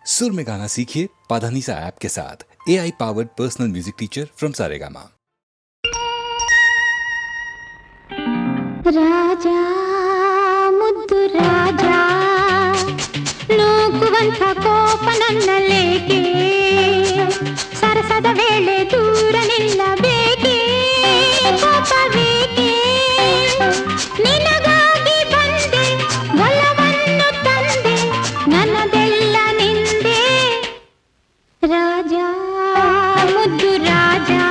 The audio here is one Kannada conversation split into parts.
सुर में गाना सीखिए पाधानीसा ऐप के साथ। AI powered personal music teacher from Saregama. Raja ಮುದ್ದು ರಾಜಾ ನೂಕುವಂಥ ಕೋಪ ನನ್ನಲ್ಲೇಕೆ ಸರಸದ ವೇಳೆ ದೂರ ನಿಲ್ಲಬೇಕೆ ಕೋಪವೇಕೆ ನಿನಗಾಗಿ ಬಂದೆ ಒಲವನ್ನು ತಂದೆ ನನ್ನದೆಲ್ಲ ನಿಂದೆ ರಾಜಾ ಮುದ್ದು ರಾಜಾ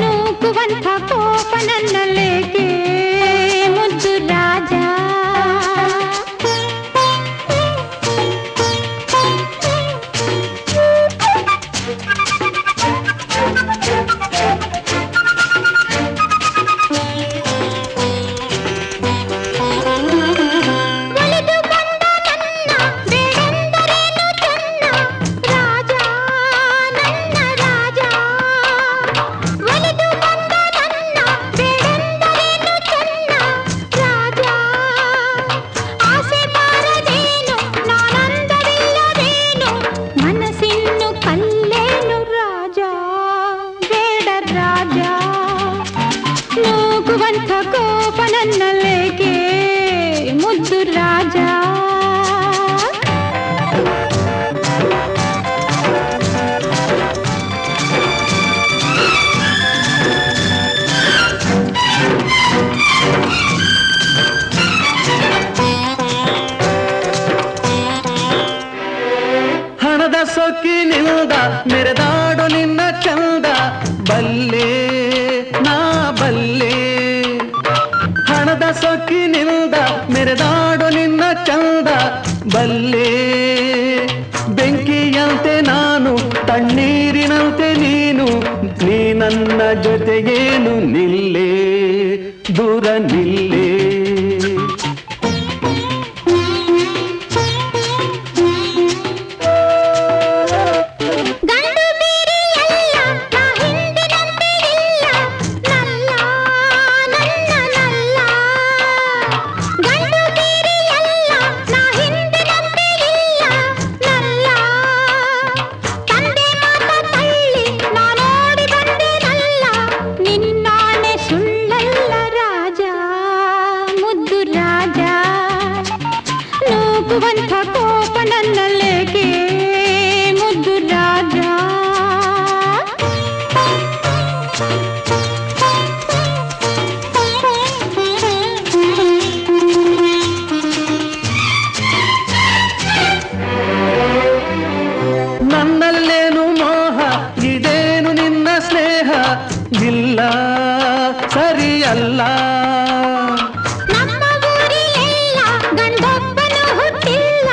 ನೂಕುವಂಥ ಕೋಪ ನನ್ನಲ್ಲೇಕೆ ಮುದ್ದು ರಾಜಾ ಒಲಿದು ಬಂದ ನನ್ನ ಬೇಡೆಂದರೇನು ಚೆನ್ನ ರಾಜಾ ನನ್ನ ರಾಜಾ ಒಲಿದು ಬಂದ ನನ್ನ ಬೇಡೆಂದರೇನು ಚೆನ್ನ ರಾಜಾ ಆಸೆ ಬಾರದೇನು ನಾನಂದವಿಲ್ಲವೇನು ಮನಸ್ಸಿನ್ನು ಕಲ್ಲೇನು ರಾಜಾ ಬೇಡ ರಾಜಾ ನೂಕುವಂಥ ಕೋಪ ನನ್ನಲ್ಲೇಕೆ ಮುದ್ದು ರಾಜಾ ಹಣದ ಸೊಕ್ಕಿನಿಂದ ಮೆರೆದಾಡು ನಿನ್ನ ಚಂದ ಬಲ್ಲೆ ನಾ ಬಲ್ಲೆ ಹಣದ ಸೊಕ್ಕಿನಿಂದ ಮೆರೆದಾಡು ನಿನ್ನ ಚಂದ ಬಲ್ಲೆ ಬೆಂಕಿಯಂತೆ ನಾನು ತಣ್ಣೀರಿನಂತೆ ನೀನು ನೀ ನನ್ನ ಜೊತೆಗೇನು ನಿಲ್ಲೇ ದೂರ ನಿಲ್ಲೇ ಗಂಡು ಬೇರೆಯಲ್ಲ ನಾ ಹಿಂದಿನಂತೆ ಇಲ್ಲ ನಲ್ಲ ನನ್ನ ನಲ್ಲ ಗಂಡು ಬೇರೆಯಲ್ಲ ನಾ ಹಿಂದಿನಂತೆ ಇಲ್ಲ ನಲ್ಲ ತಂದೆ ಮಾತ ತಳ್ಳಿ ನಾ ನೋಡಿ ಬಂದೆನಲ್ಲ ನಿನ್ನಾಣೆ ಸುಳ್ಳಲ್ಲ ರಾಜಾ ಮುದ್ದು ರಾಜಾ ನೂಕುವಂಥ ಕೋಪ ನನ್ನಲ್ಲೇಕೆ ಮುದ್ದು ರಾಜಾ ನನ್ನಲ್ಲೇನು ಮೋಹ ಇದೇನು ನಿನ್ನ ಸ್ನೇಹ ಇಲ್ಲ ಸರಿಯಲ್ಲ ನಮ್ಮ ಊರಿಲೆಲ್ಲ ಗಂಡೊಬ್ಬನು ಹುಟ್ಟಿಲ್ಲ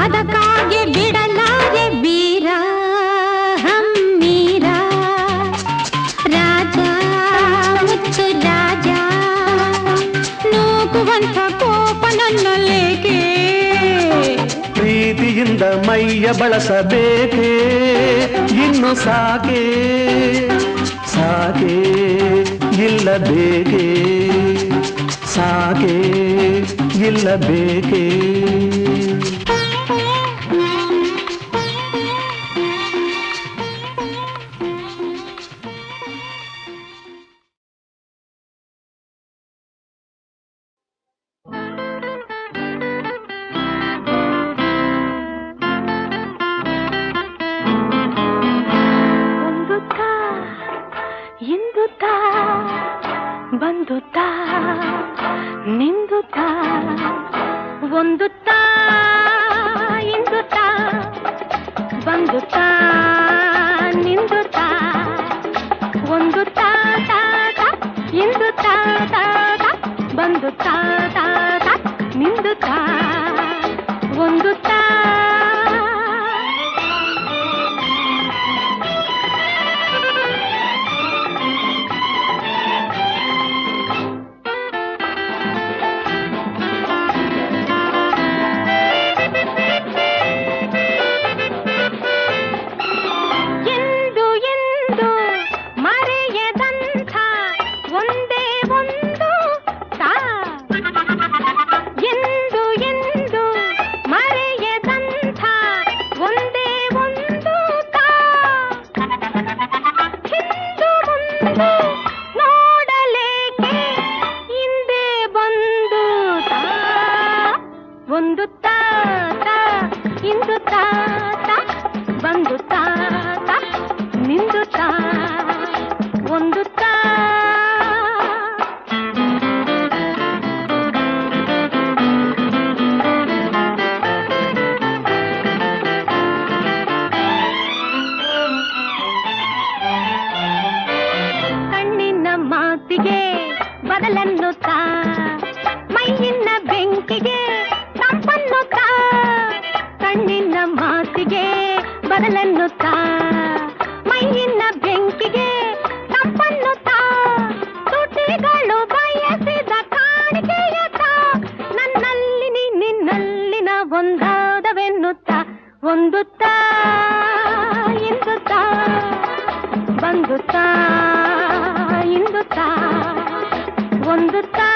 ಅದಕ್ಕಾಗಿ ಬಿಡಲಾರೆ ವೀರ ಹಮ್ಮೀರ ರಾಜಾ ಮುತ್ತು ರಾಜಾ ನೂಕುವಂಥ ಕೋಪ ನನ್ನಲ್ಲೇಕೆ ಪ್ರೀತಿಯಿಂದ ಮೈಯ ಬಳಸಬೇಕೇ ಇನ್ನು ಸಾಕೆ ಸಾಕೆ ಇಲ್ಲ ಬೇಕೆ ಸಾಕೆ ಇಲ್ಲ ಬೇಕೆ ಒಂದು ತಾ ಇಂದು ತಾ ಬಂದು ತಾ ನಿಂದು ತಾ ಒಂದು ತಾ ಇಂದು ತಾ ಬಂದು ತಾ ನಿಂದು ತಾ ಒಂದು ತಾ ತಾ ತಾ ಇಂದು ತಾ ತಾ ತಾ ಬಂದು ತಾ ತಾ ತಾ ನಿಂದು ತಾ ಒಂದು ತಾ ಬರಲೆನ್ನುತ್ತಾ ಮೈಯಿನ ಬೆಂಕಿಗೆ ತಂಪನ್ನುತ್ತಾ ತುಟಿಗಳು ಬಯಸಿದ ಕಾಣಿಕೆಯತ್ತ ನನ್ನಲ್ಲಿ ನಿನ್ನಲ್ಲಿನ ಒಂದಾದವೆನ್ನುತ್ತಾ ಒಂದುತ್ತಾ ಇಂದುತ್ತಾ ಬಂದುತ್ತಾ ಇಂದುತ್ತಾ ಒಂದುತ್ತಾ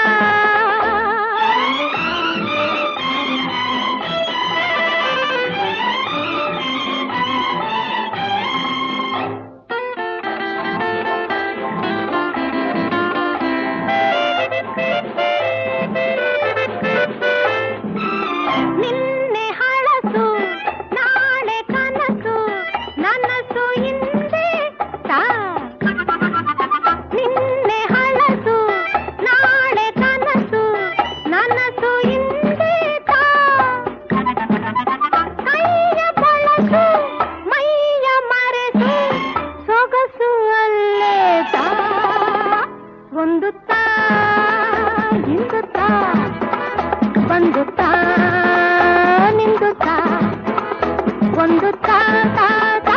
ನಿನ್ನೆ ಹಳಸು ನಾಳೆ ಕನಸು ನನಸು ಹಿಂದೆ ತಾ ನಿನ್ನೆ ಹಳಸು ನಾಳೆ ಕನಸು ನನಸು ಹಿಂದೆ ತಾ ಕೈಯ ಬಳಸು ಮೈಯ ಮರೆಸು ಸೊಗಸು ಅಲ್ಲೇ ತಾ ಒಂದುತ್ತಾ ಇಂದುತ್ತಾ ಬಂದುತ್ತಾ ನಿಂದುತ್ತಾ ಒಂದುತ್ತಾ ತಾ ತಾ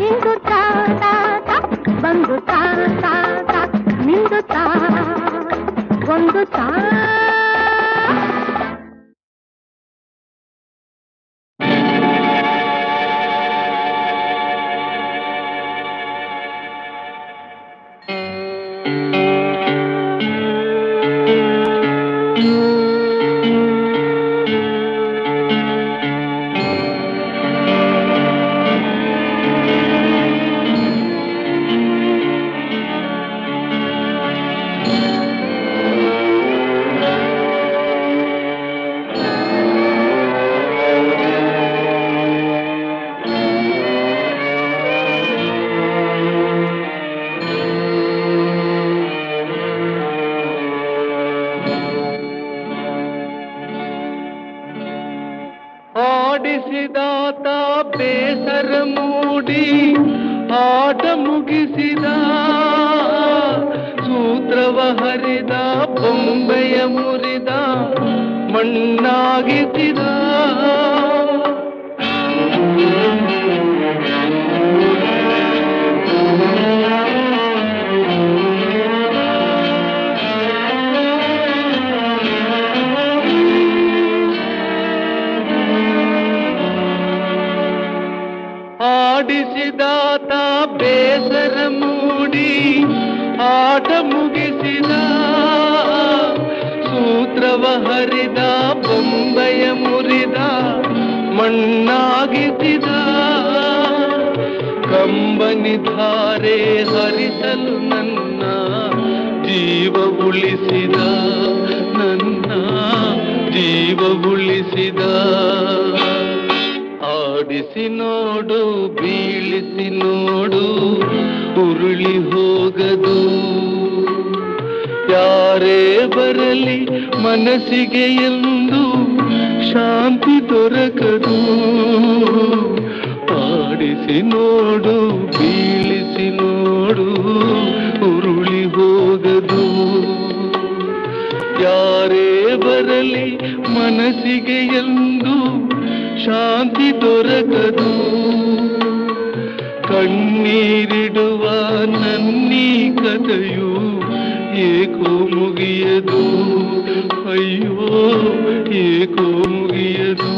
ಇಂದುತ್ತಾ ತಾ ತಾ ಬಂದುತ್ತಾ ತಾ ತಾ ನಿಂದುತ್ತಾ ಒಂದುತ್ತಾ ಆಡಿಸಿದಾತ ಬೇಸರ ಮೂಡಿ ಆಟ ಮುಗಿಸಿದ ಸೂತ್ರವ ಹರಿದ ಬೊಂಬೆಯ ಮುರಿದ ಮಣ್ಣಾಗಿಸಿದ ಆಡಿಸಿದಾತ ಬೇಸರ ಮೂಡಿ ಆಟ ಮುಗಿಸಿದ ಸೂತ್ರವ ಹರಿದ ಬೊಂಬೆಯ ಮುರಿದ ಮಣ್ಣಾಗಿಸಿದ ಕಂಬನಿ ಧಾರೆ ಹರಿಸಲು ನನ್ನ ಜೀವ ಉಳಿಸಿದ ನನ್ನ ಜೀವ ಉಳಿಸಿದ ಆಡಿಸಿ ನೋಡು ಬೀಳಿಸಿ ನೋಡು ಉರುಳಿ ಹೋಗದು ಯಾರೇ ಬರಲಿ ಮನಸ್ಸಿಗೆ ಎಂದು ಶಾಂತಿ ದೊರಕದು ಆಡಿಸಿ ನೋಡು ಬೀಳಿಸಿ ನೋಡು ಉರುಳಿ ಹೋಗದು ಯಾರೇ ಬರಲಿ ಮನಸ್ಸಿಗೆ ಎಂದು ಶಾಂತಿ ದೊರಕದು ಕಣ್ಣೀರಿಡುವ ನನ್ನೀ ಕಥೆಯು ಏಕೋ ಮುಗಿಯದು ಅಯ್ಯೋ ಏಕೋ ಮುಗಿಯದು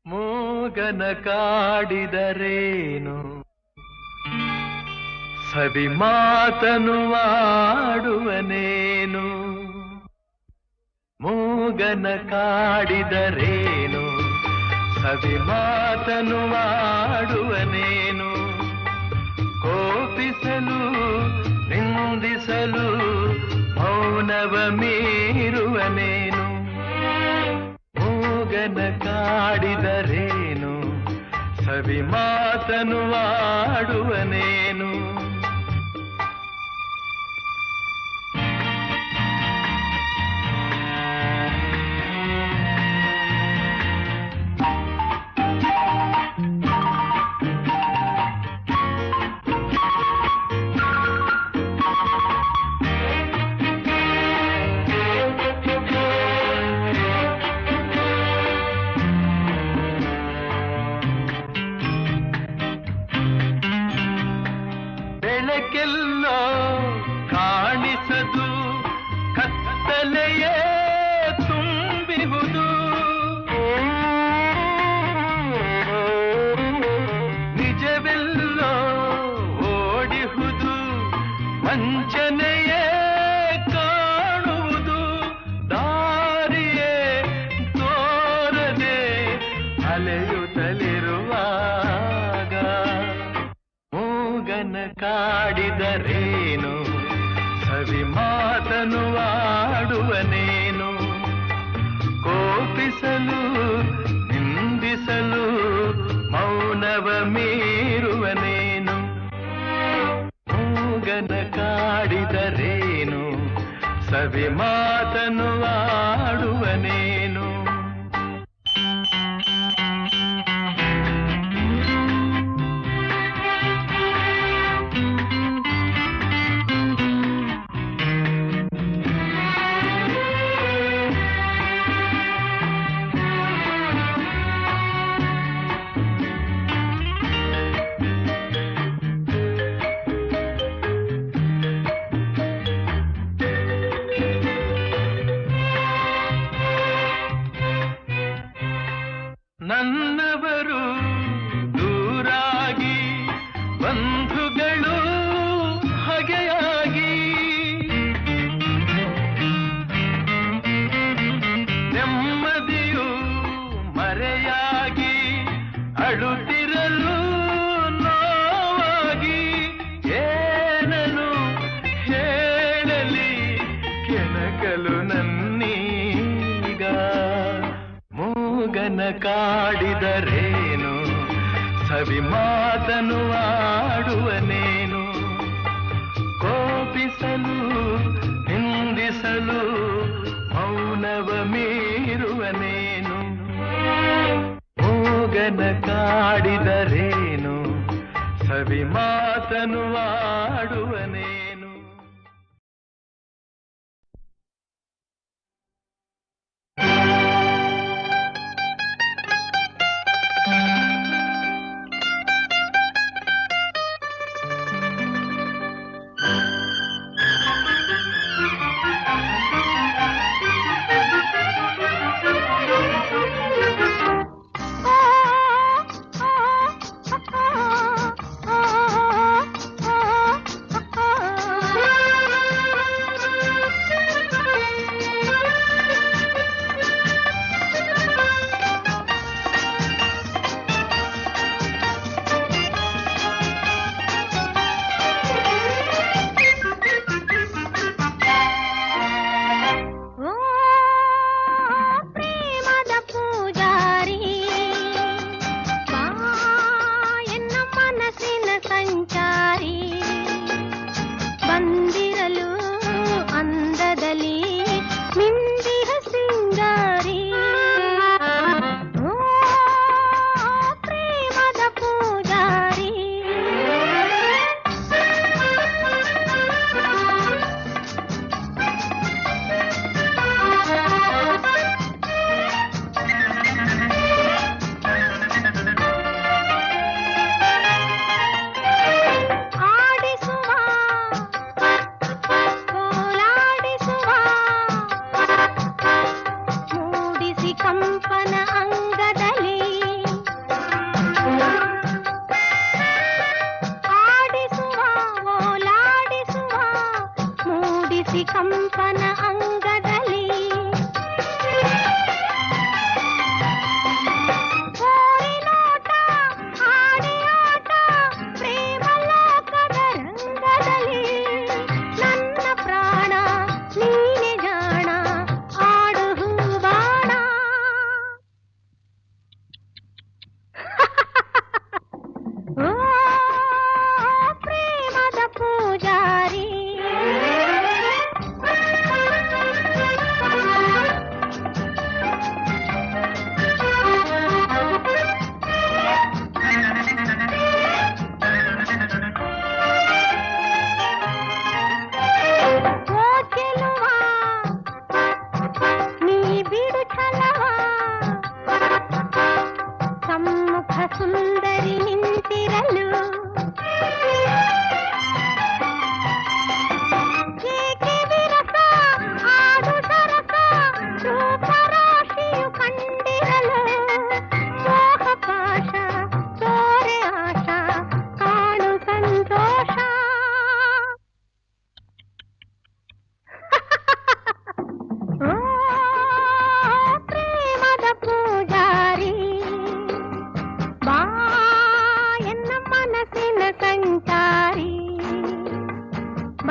ಮೂಗನ ಕಾಡಿದರೇನು ಸವಿ ಮಾತನು ಆಡುವನೇನು ಮೂಗನ ಕಾಡಿದರೇನು ಸವಿ ಮಾತನು ಆಡುವನೇನು ಕೋಪಿಸಲು ನಿಂದಿಸಲು ಮೌನವ ಮೀರುವನೇನು ಮೂಗನ ಕಾಡಿದರೇನು ಸವಿ ಮಾತನು ಆಡುವನೇನು ಬೆಳಕೆಲ್ಲೋ ಕಾಣಿಸದು ಕತ್ತಲೆಯೇ ತುಂಬಿಹುದು ನಿಜವೆಲ್ಲೋ ಓಡಿಹುದು ವಂಚನೆಯೇ ಕಾಣುವುದು ದಾರಿಯೇ ತೋರದೆ ಅಲೆಯುತ್ತಲಿರುವಾಗ ಮೂಗನ ಕಾಡಿದರೇನು ಸವಿ ಮಾತನು ಆಡುವನೇನು ಕೋಪಿಸಲು ನಿಂದಿಸಲು ಮೌನವ ಮೀರುವನೇನು ಮೂಗನ ಕಾಡಿದರೇನು ಸವಿ ಮಾತನು ಆಡುವನೇನು ನನ್ನವರು ದೂರಾಗಿ ಬಂಧುಗಳು ಹಗೆಯಾಗಿ ನೆಮ್ಮದಿಯು ಮರೆಯಾಗಿ ಅಳುತ್ತಿರಲು ನೋವಾಗಿ ಏನನು ಹೇಳಲಿ ಕೆಣಕಲು ನನ್ನೀಗ ಮೂಗನ ಕಾಡಿದರೇನು ಸವಿ ಮಾತನು ಆಡುವನೇನು ಕೋಪಿಸಲು ನಿಂದಿಸಲು ಮೌನವ ಮೀರುವನೇನು ಮೂಗನ ಕಾಡಿದರೇನು ಸವಿ ಮಾತನು ಆಡುವನೇನು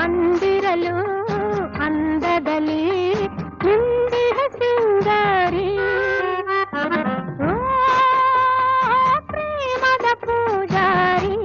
ಬಂದಿರಲು ಅಂದದಲ್ಲಿ ನಿಂದಿಹ ಸಿಂಗಾರಿ ಓ ಪ್ರೇಮದ ಪೂಜಾರಿ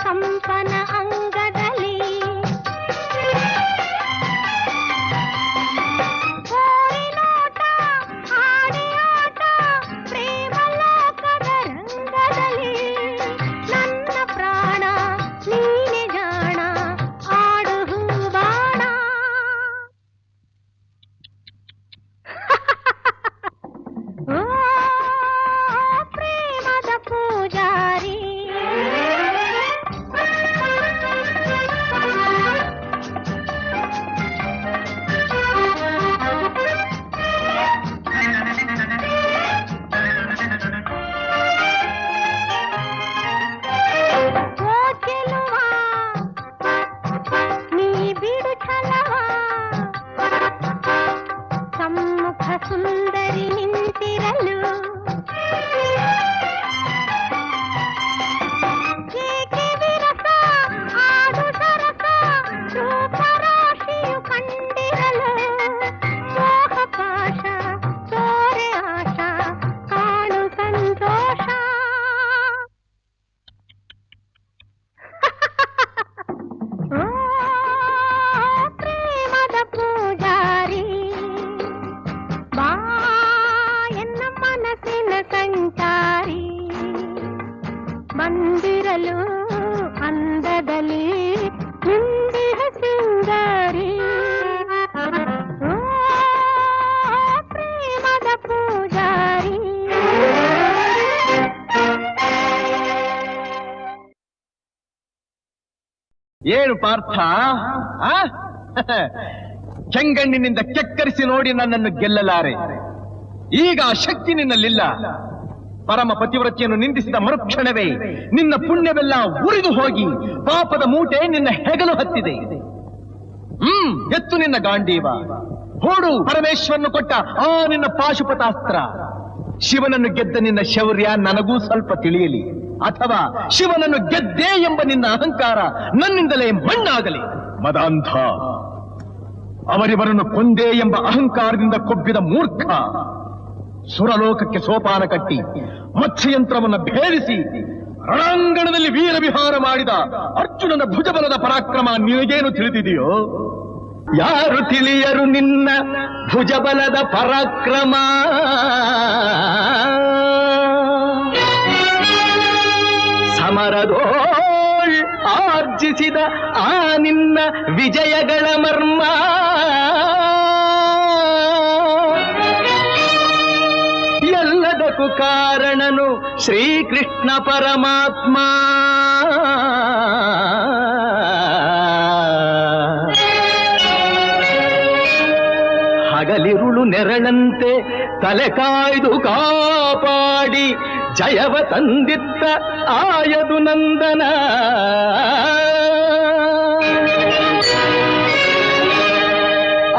ಕಂಪನ ಅಂಗದಲ್ಲಿ ಕೋರಿನೋಟ ಆಡಿ ಆಟ ಪ್ರೇಮ ಲೋಕದ ರಂಗದಲ್ಲಿ ನನ್ನ ಪ್ರಾಣ ನೀನೆ ಜಾಣ ಆಡು ಹೂಬಾಣ ಓ ಪ್ರೇಮದ ಪೂಜಾರಿ ಸುಂದರಿ ನಿಂತಿರಲು ಏಕೆ ವಿರಸ ಆಡು ಸರಸ ರೂಪರಾಶಿಯು ಕಂಡಿರಲು ಮೋಹ ಪಾಶ ಸೋರೆ ಆಶಾ ಕಾಣು ಸಂತೋಷ ಓ ಪ್ರೇಮದ ಪೂಜಾರಿ ಬಾ ಎನ್ನ ಮನಸ್ಸಿನ ಸಂಚಾರಿ ಬಂದಿರಲು ಅಂದದಲ್ಲಿ ನಿಂದಿಹ ಸಿಂಗಾರಿ ಓ ಪ್ರೇಮದ ಪೂಜಾರಿ ಏನು ಪಾರ್ಥ ಆ? ಕೆಂಗಣ್ಣಿನಿಂದ ಕೆಕ್ಕರಿಸಿ ನೋಡಿ ನನ್ನನ್ನು ಗೆಲ್ಲಲಾರೆ. ಈಗ ಆ ಶಕ್ತಿ ನಿನ್ನಲ್ಲಿಲ್ಲ. ಪರಮ ಪತಿವ್ರತೆಯನ್ನು ನಿಂದಿಸಿದ ಮರುಕ್ಷಣವೇ ನಿನ್ನ ಪುಣ್ಯವೆಲ್ಲ ಉರಿದು ಹೋಗಿ ಪಾಪದ ಮೂಟೆ ನಿನ್ನ ಹೆಗಲು ಹತ್ತಿದೆ. ಎತ್ತು ನಿನ್ನ ಗಾಂಡೀವ, ಹೂಡು ಪರಮೇಶ್ವರನು ಕೊಟ್ಟ ಆ ನಿನ್ನ ಪಾಶುಪತಾಸ್ತ್ರ. ಶಿವನನ್ನು ಗೆದ್ದ ನಿನ್ನ ಶೌರ್ಯ ನನಗೂ ಸ್ವಲ್ಪ ತಿಳಿಯಲಿ, ಅಥವಾ ಶಿವನನ್ನು ಗೆದ್ದೆ ಎಂಬ ನಿನ್ನ ಅಹಂಕಾರ ನನ್ನಿಂದಲೇ ಮಣ್ಣಾಗಲಿ. ಮದಾಂಧ, ಅವರಿವರನ್ನು ಕೊಂದೇ ಎಂಬ ಅಹಂಕಾರದಿಂದ ಕೊಬ್ಬಿದ ಮೂರ್ಖ, ಸುರಲೋಕಕ್ಕೆ ಸೋಪಾನ ಕಟ್ಟಿ ಮತ್ಸ್ಯಯಂತ್ರವನ್ನು ಭೇದಿಸಿ ರಣಾಂಗಣದಲ್ಲಿ ವೀರ ವಿಹಾರ ಮಾಡಿದ ಅರ್ಜುನನ ಭುಜಬಲದ ಪರಾಕ್ರಮ ನಿನಗೇನು ತಿಳಿದಿದೆಯೋ? ಯಾರು ತಿಳಿಯರು ನಿನ್ನ ಭುಜಬಲದ ಪರಾಕ್ರಮ? ಸಮರದೋಳ್ ಆರ್ಜಿಸಿದ ಆ ನಿನ್ನ ವಿಜಯಗಳ ಮರ್ಮ ಎಲ್ಲದಕ್ಕೂ ಎಲ್ಲದಕ್ಕೂ ಕಾರಣನು ಶ್ರೀಕೃಷ್ಣ ಪರಮಾತ್ಮ. ಹಗಲಿರುಳು ನೆರಳಂತೆ ತಲೆ ಕಾಯ್ದು ಕಾಪಾಡಿ ಜಯವ ತಂದಿತ್ತ ಆಯದು ನಂದನ.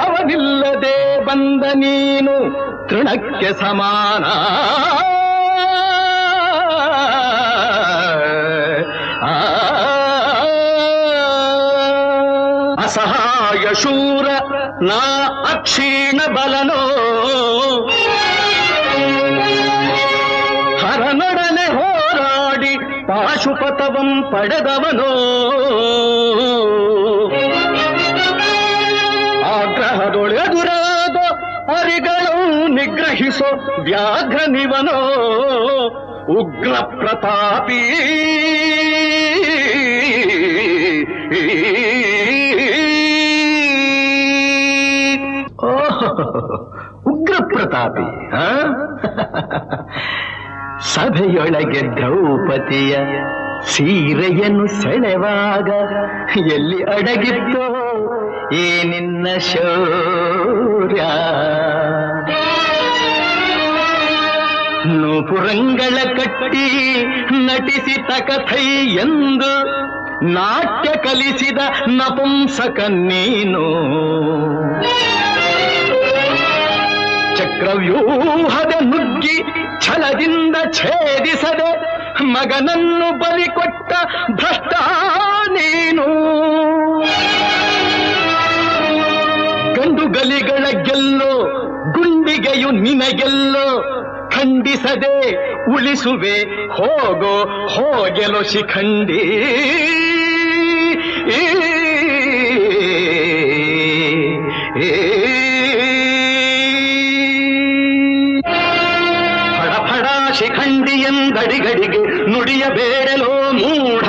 ಅವನಿಲ್ಲದೆ ಬಂದ ನೀನು ತೃಣಕ್ಕೆ ಸಮಾನ. ಅಸಹಾಯ ಶೂರ ನಾ ಅಕ್ಷೀಣ ಬಲನೋ, ಹರನೊಡನೆ ಹೋರಾಡಿ ಪಾಶುಪತವಂ ಪಡೆದವನೋ. ಆಗ್ರಹದೊಳೆದುರಾದ ಅರಿಗಳು ನಿಗ್ರಹಿಸೋ ವ್ಯಾಘ್ರನಿವನೋ. ಉಗ್ರ ಪ್ರತಾಪಿ ಉಗ್ರ ಪ್ರತಾಪಿ. ಸಭೆಯೊಳಗೆ ದ್ರೌಪದಿಯ ಸೀರೆಯನ್ನು ಸೆಳೆವಾಗ ಎಲ್ಲಿ ಅಡಗಿತ್ತೋ ಈ ನಿನ್ನ ಶೌರ್ಯ. ನೂಪುರಂಗಳ ಕಟ್ಟಿ ನಟಿಸಿ ತಕಥೈ ಎಂದು ನಾಟ್ಯ ಕಲಿಸಿದ ನಪುಂಸಕ ನೀನು. ಚಕ್ರವ್ಯೂಹದ ನುಗ್ಗಿ ಛಲದಿಂದ ಛೇದಿಸದೆ ಮಗನನ್ನು ಬಲಿ ಕೊಟ್ಟ ಭ್ರಷ್ಟ ನೀನು. ಗಂಡುಗಲಿಗಳ ಗೆಲ್ಲೋ ಗುಂಡಿಗೆಯು ನಿನಗೆಲ್ಲೋ ಖಂಡಿಸದೆ ಉಳಿಸುವೆ ಹೋಗೋ ಹೋಗೆಲೋ ಶಿಖಂಡಿ. ಫಡ ಶಿಖಂಡಿ ಎಂದಡಿಗಡಿಗೆ ನುಡಿಯಬೇಡಲೋ ಮೂಢ.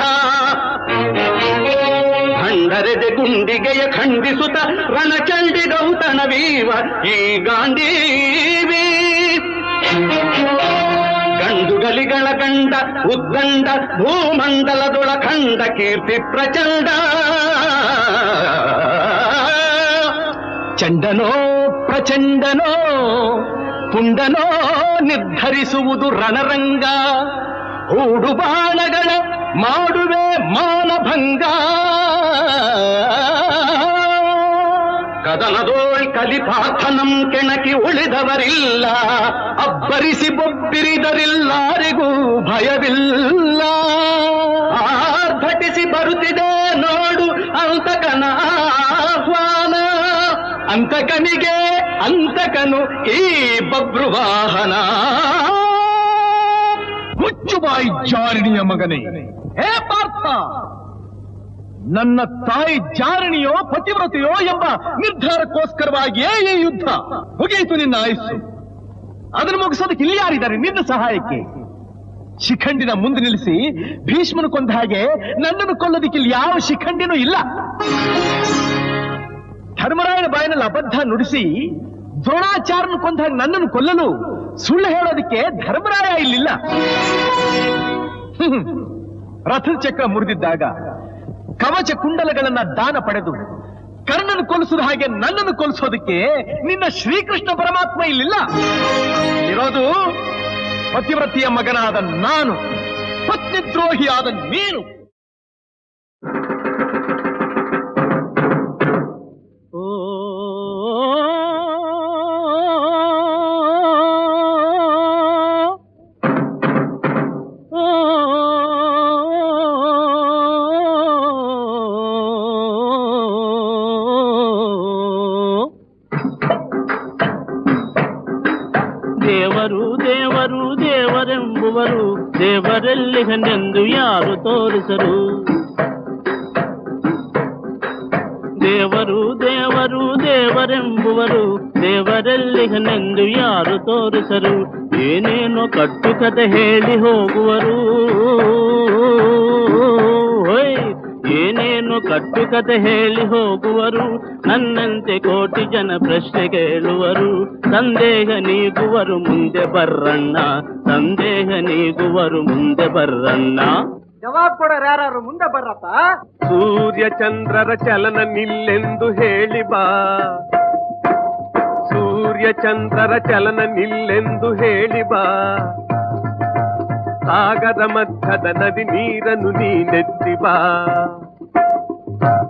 ಭಂಡರೆದೆ ಗುಂಡಿಗೆಯ ಖಂಡಿಸುತ್ತ ರಣಚಂಡಿ ಗೌತಣವೀವ ಈ ಗಾಂಧೀವಿ. ಗಂಡುಗಲಿಗಳ ಗಂಡ ಉದ್ದಂಡ ಭೂಮಂಡಲದೊಳ ಖಂಡ ಕೀರ್ತಿ ಪ್ರಚಂಡ. ಚಂಡನೋ ಪ್ರಚಂಡನೋ ಪುಂಡನೋ ನಿರ್ಧರಿಸುವುದು ರಣರಂಗ. ಹೂಡು ಬಾಣಗಳ ಮಾಡುವೆ ಮಾನಭಂಗ. ಕದನದೋಳ್ ಕಲಿಪಾರ್ಥನಂ ಕೆಣಕಿ ಉಳಿದವರಿಲ್ಲ. ಅಬ್ಬರಿಸಿ ಬೊಬ್ಬಿರಿದರಿಲ್ಲಾರಿಗೂ ಭಯವಿಲ್ಲ. ಆರ್ಭಟಿಸಿ ಬರುತ್ತಿದೆ ನೋಡು ಅಂತಕನ ಆಹ್ವಾನ. ಅಂತಕನಿಗೆ ಅಂತಕನು ಈ ಬಬ್ರುವಾಹನ. ಮುಚ್ಚುಬಾಯಿ ಜಾರಿಣಿಯ ಮಗನೇ, ಹೇ ಪಾರ್ಥ, ನನ್ನ ತಾಯಿ ಜಾರಣಿಯೋ ಪತಿವ್ರತೆಯೋ ಎಂಬ ನಿರ್ಧಾರಕ್ಕೋಸ್ಕರವಾಗಿಯೇ ಈ ಯುದ್ಧ. ಮುಗಿಯಿತು ನಿನ್ನ ಆಯುಸ್ಸು. ಅದನ್ನು ಮುಗಿಸೋದಕ್ಕೆ ಇಲ್ಲಿ ಯಾರಿದ್ದಾರೆ ನಿನ್ನ ಸಹಾಯಕ್ಕೆ? ಶಿಖಂಡಿನ ಮುಂದೆ ನಿಲ್ಲಿಸಿ ಭೀಷ್ಮನು ಕೊಂದ ಹಾಗೆ ನನ್ನನ್ನು ಕೊಲ್ಲೋದಕ್ಕೆ ಇಲ್ಲಿ ಯಾವ ಶಿಖಂಡಿನೂ ಇಲ್ಲ. ಧರ್ಮರಾಯನ ಬಾಯಿನಲ್ಲಿ ಅಬದ್ಧ ನುಡಿಸಿ ದ್ರೋಣಾಚಾರ್ಯನು ಕೊಂದ ಹಾಗೆ ನನ್ನನ್ನು ಕೊಲ್ಲಲು ಸುಳ್ಳು ಹೇಳೋದಕ್ಕೆ ಧರ್ಮರಾಯ ಇಲ್ಲಿಲ್ಲ. ರಥದ ಚಕ್ರ ಮುರಿದಿದ್ದಾಗ ಕವಚ ಕುಂಡಲಗಳನ್ನ ದಾನ ಪಡೆದು ಕರ್ಣನ ಕೊಲಿಸಿದ ಹಾಗೆ ನನ್ನನ್ನು ಕೊಲಿಸೋದಕ್ಕೆ ನಿನ್ನ ಶ್ರೀಕೃಷ್ಣ ಪರಮಾತ್ಮ ಇಲ್ಲಿಲ್ಲ. ಇರೋದು ಪತಿವ್ರತಿಯ ಮಗನಾದ ನಾನು, ಪತ್ನಿದ್ರೋಹಿಯಾದ ನೀನು. ದೇವರೆಲ್ಲಿಗನೆಂದು ಯಾರು ತೋರಿಸರು. ದೇವರು ದೇವರು ದೇವರೆಂಬುವರು ದೇವರೆಲ್ಲಿಗನೆಂದು ಯಾರು ತೋರಿಸರು. ಏನೇನೋ ಕಟ್ಟುಕತೆ ಹೇಳಿ ಹೋಗುವರು. ಏನೇನೋ ಕಟ್ಟುಕತೆ ಹೇಳಿ ಹೋಗುವರು. ನನ್ನಂತೆ ಕೋಟಿ ಜನ ಪ್ರಶ್ನೆ ಕೇಳುವರು. ಸಂದೇಹ ನೀಗುವರು ಮುಂದೆ ಬರ್ರಣ್ಣ, ಸಂದೇಹ ನೀಗುವರು ಮುಂದೆ ಬರ್ರಣ್ಣ. ಜವಾಬ್ ಕೊಡೋರು ಯಾರು ಮುಂದೆ ಬರ್ರಪ್ಪ. ಸೂರ್ಯ ಚಂದ್ರರ ಚಲನ ನಿಲ್ಲೆಂದು ಹೇಳಿ ಬಾ, ಸೂರ್ಯ ಚಂದ್ರರ ಚಲನ ನಿಲ್ಲೆಂದು ಹೇಳಿ ಬಾ. ಸಾಗರ ಮಧ್ಯದ ನದಿ ನೀರನ್ನು ನೀನೆತ್ತಿ ಬಾ,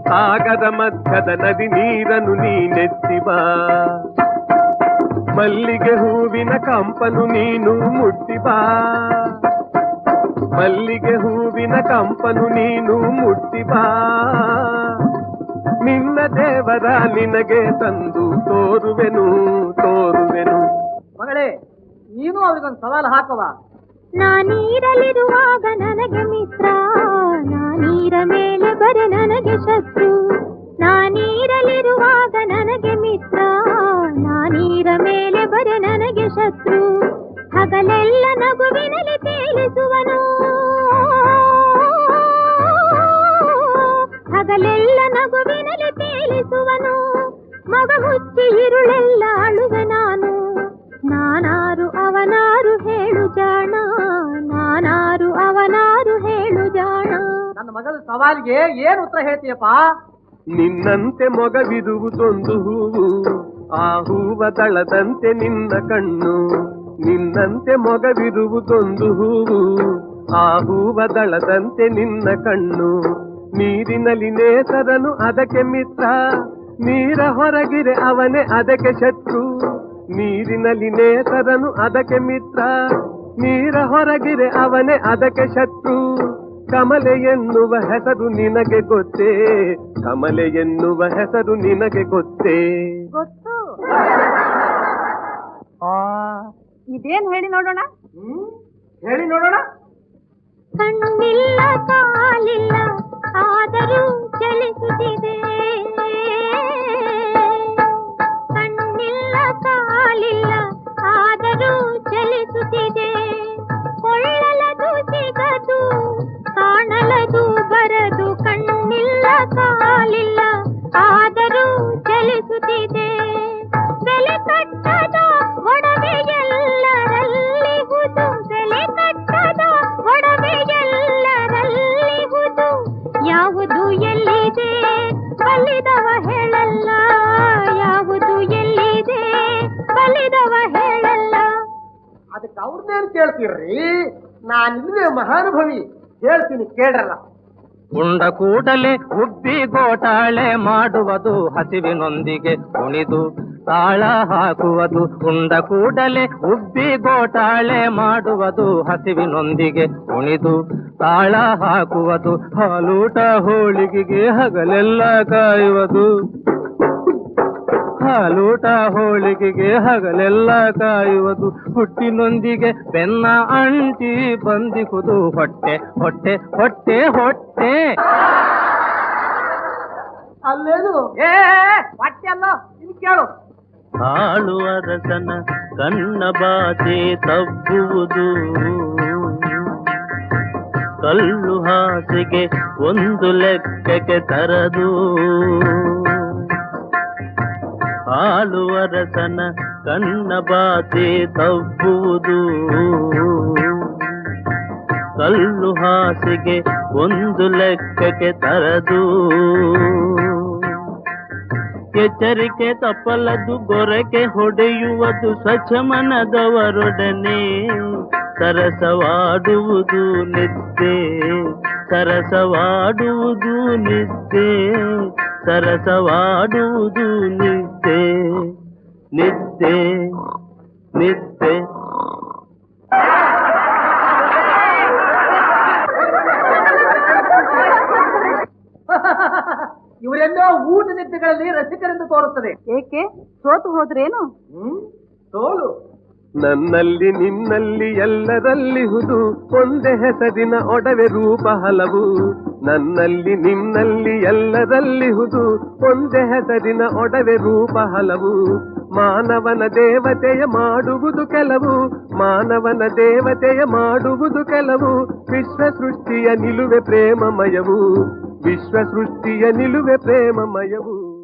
ಸಾಗರ ಮಧ್ಯದ ನದಿ ನೀರನ್ನು ನೀನೆತ್ತಿ ಬಾ. ಮಲ್ಲಿಗೆ ಹೂವಿನ ಕಂಪನು ನೀನು ಮುಟ್ಟಿ ಬಾ, ಮಲ್ಲಿಗೆ ಹೂವಿನ ಕಂಪನು ನೀನು ಮುಟ್ಟಿ ಬಾ. ನಿನ್ನ ದೇವರ ನಿನಗೆ ತಂದು ತೋರುವೆನು ತೋರುವೆನು. ಮಗಳೇ, ನೀನು ಅವ್ರಿಗೊಂದು ಸವಾಲು ಹಾಕುವ. ನಾನೀರಲಿರುವಾಗ ನನಗೆ ಮಿತ್ರ, ನಾನೀರ ಮೇಲೆ ಬರೆ ನನಗೆ ಶತ್ರು. ನಾನೀರಲಿರುವಾಗ ನನಗೆ ಮಿತ್ರ, ನಾನೀರ ಮೇಲೆ ಬರೆ ನನಗೆ ಶತ್ರು. ಹಗಲೆಲ್ಲ ನಗುವಿನಲ್ಲಿ ತೇಲಿಸುವನು, ಹಗಲೆಲ್ಲ ನಗುವಿನಲ್ಲಿ ತೇಲಿಸುವನು. ಮಗ ಮುಚ್ಚಿ ಇರುಳೆಲ್ಲ ಅಳುವೆ ನಾನು. ನಾನಾರು ಅವನಾರು ಹೇಳು ಜಾಣ, ನಾನಾರು ಅವನಾರು ಹೇಳು ಜಾಣ. ನನ್ನ ಮಗಳ ಸವಾಲಿಗೆ ಏನು ಉತ್ತರ ಹೇಳ್ತೀಯಪ್ಪ? ನಿನ್ನಂತೆ ಮೊಗವಿರುವುದೊಂದು ಹೂವು, ಆ ಹೂವ ದಳದಂತೆ ನಿನ್ನ ಕಣ್ಣು. ನಿನ್ನಂತೆ ಮೊಗವಿರುವುದೊಂದು ಹೂವು, ಆ ಹೂವ ದಳದಂತೆ ನಿನ್ನ ಕಣ್ಣು. ನೀರಿನಲ್ಲಿ ನೇಸರನು ಅದಕ್ಕೆ ಮಿತ್ರ, ನೀರ ಹೊರಗಿರೆ ಅವನೇ ಅದಕ್ಕೆ ಶತ್ರು. ನೀರಿನಲ್ಲಿ ನೇಸರನು ಅದಕ್ಕೆ ಮಿತ್ರ, ನೀರ ಹೊರಗಿರೆ ಅವನೇ ಅದಕ್ಕೆ ಶತ್ರು. ಕಮಲೆ ಎನ್ನುವ ಹೆಸರು ನಿನಗೆ ಗೊತ್ತೇ, ಕಮಲೆ ಎನ್ನುವ ಹೆಸರು ನಿನಗೆ ಗೊತ್ತೇ? ಗೊತ್ತು. ಇದೇನ್ ಹೇಳಿ ನೋಡೋಣ. ಹೇಳಿ ನೋಡೋಣ. ಕಣ್ಣಿಲ್ಲ ಕಾಲಿಲ್ಲ ಆದರೂ ಚಲಿಸುತ್ತಿದೆ, ಕಣ್ಣಿಲ್ಲ ಕಾಲಿಲ್ಲ ಆದರೂ ಚಲಿಸುತ್ತಿದೆ. ಕೊಳ್ಳಲದು ಸಿಗದು ಕಾಣಲದು ಬರದು, ಕಣ್ಣಿಲ್ಲ ಕಾಲಿಲ್ಲ ಆದರೂ ಚಲಿಸುತ್ತಿದೆ. ಬೆಲೆ ಕಟ್ಟದ ಒಡವೆ ಎಲ್ಲರಲ್ಲಿಹುದು, ಬೆಲೆ ಕಟ್ಟದ ಒಡವೆ ಎಲ್ಲರಲ್ಲಿಹುದು. ಯಾವುದು ಎಲ್ಲಿದೆ ಬಲ್ಲಿದವ ಹೇಳಲ್ಲ, ಯಾವುದು ಎಲ್ಲಿದೆ ಬಲ್ಲಿದವ ಹೇಳಲ್ಲ. ಅದಕ್ಕೆ ಅವ್ರನ್ನೇನು ಕೇಳ್ತೀರ್ರಿ? ನಾನಿಲ್ವೇ ಮಹಾನುಭವಿ, ಹೇಳ್ತೀನಿ ಕೇಳ್ರಲ್ಲ. ಉಂಡ ಕೂಡಲೇ ಉಬ್ಬಿ ಗೋಟಾಳೆ ಮಾಡುವುದು, ಹಸಿವಿನೊಂದಿಗೆ ಕುಣಿದು ತಾಳ ಹಾಕುವುದು. ಉಂಡ ಕೂಡಲೇ ಉಬ್ಬಿ ಗೋಟಾಳೆ ಮಾಡುವುದು, ಹಸಿವಿನೊಂದಿಗೆ ಕುಣಿದು ತಾಳ ಹಾಕುವುದು. ಹಾಲೂಟ ಹೋಳಿಗೆಗೆ ಹಗಲೆಲ್ಲ ಕಾಯುವುದು, ಹಾಲೂಟ ಹೋಳಿಗೆಗೆ ಹಗಲೆಲ್ಲ ಕಾಯುವುದು. ಹುಟ್ಟಿನೊಂದಿಗೆ ಬೆನ್ನ ಅಂಟಿ ಬಂದಿಹುದು, ಹೊಟ್ಟೆ ಹೊಟ್ಟೆ ಹೊಟ್ಟೆ ಹೊಟ್ಟೆ. ಅಲ್ಲೇನು ಹೊಟ್ಟೆ ಅಲ್ಲ, ಇನ್ನು ಕೇಳು. ಆಳುವ ರಸನ ಕಣ್ಣ ಬಾಚೆ ತಬ್ಬುವುದು, ಕಲ್ಲು ಹಾಸಿಗೆ ಒಂದು ಲೆಕ್ಕಕ್ಕೆ ತರದು. ಆಳುವ ರಸನ ಕಣ್ಣ ಬಾಚೆ ತಬ್ಬುವುದು, ಕಲ್ಲು ಹಾಸಿಗೆ ಒಂದು ಲೆಕ್ಕಕ್ಕೆ ತರದು. ಎಚ್ಚರಿಕೆ ತಪ್ಪಲದು ಗೊರಕೆ ಹೊಡೆಯುವುದು, ಸ್ವಚ್ಛ ಮನದವರೊಡನೆ ಸರಸವಾಡುವುದು ನಿದ್ದೆ, ಸರಸವಾಡುವುದು ನಿದ್ದೆ, ಸರಸವಾಡುವುದು ನಿದ್ದೆ, ನಿದ್ದೆ ನಿದ್ದೆ. ಇವರೆಲ್ಲೋ ಊಟ ನಿದ್ಯೆಗಳಲ್ಲಿ ರಸಿಕರೆಂದು ತೋರುತ್ತದೆ. ಏಕೆ ಸೋತು ಹೋದ್ರೇನು? ತೋಳು. ನನ್ನಲ್ಲಿ ನಿನ್ನಲ್ಲಿ ಎಲ್ಲರಲ್ಲಿಹುದು, ಒಂದೇ ಹೆಸರಿನ ಒಡವೆ ರೂಪ ಹಲವು. ನನ್ನಲ್ಲಿ ನಿನ್ನಲ್ಲಿ ಎಲ್ಲರಲ್ಲಿಹುದು, ಒಂದೇ ಹೆಸರಿನ ಒಡವೆ ರೂಪ ಹಲವು. ಮಾನವನ ದೇವತೆಯ ಮಾಡುವುದು ಕೆಲವು, ಮಾನವನ ದೇವತೆಯ ಮಾಡುವುದು ಕೆಲವು. ವಿಶ್ವ ಸೃಷ್ಟಿಯ ನಿಲುವೆ ಪ್ರೇಮಮಯವು, ವಿಶ್ವ ಸೃಷ್ಟಿಯ ನಿಲುವೆ ಪ್ರೇಮಮಯವು